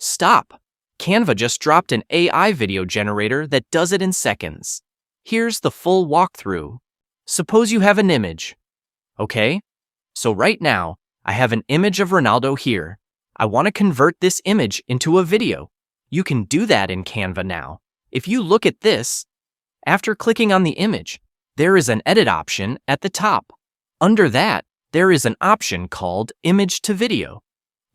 Stop! Canva just dropped an AI video generator that does it in seconds. Here's the full walkthrough. Suppose you have an image. Okay? So right now, I have an image of Ronaldo here. I want to convert this image into a video. You can do that in Canva now. If you look at this, after clicking on the image, there is an edit option at the top. Under that, there is an option called Image to Video.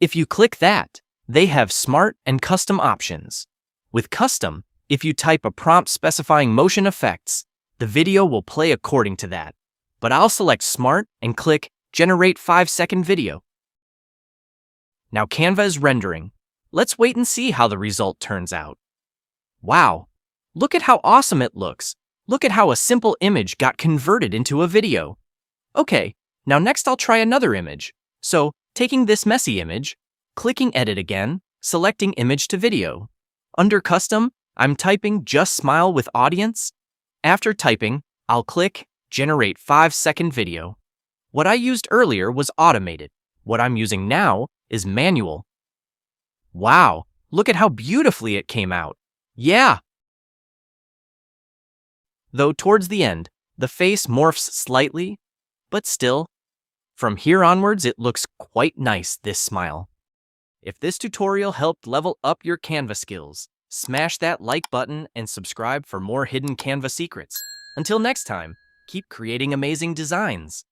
If you click that, they have smart and custom options. With custom, if you type a prompt specifying motion effects, the video will play according to that. But I'll select smart and click Generate 5-second video. Now Canva is rendering. Let's wait and see how the result turns out. Wow! Look at how awesome it looks. Look at how a simple image got converted into a video. Okay, now next I'll try another image. So, taking this Messi image, clicking Edit again, selecting Image to Video. Under Custom, I'm typing Just Smile with Audience. After typing, I'll click Generate 5-second video. What I used earlier was automated. What I'm using now is manual. Wow, look at how beautifully it came out. Yeah! Though towards the end, the face morphs slightly, but still, from here onwards it looks quite nice, this smile. If this tutorial helped level up your Canva skills, smash that like button and subscribe for more hidden Canva secrets. Until next time, keep creating amazing designs.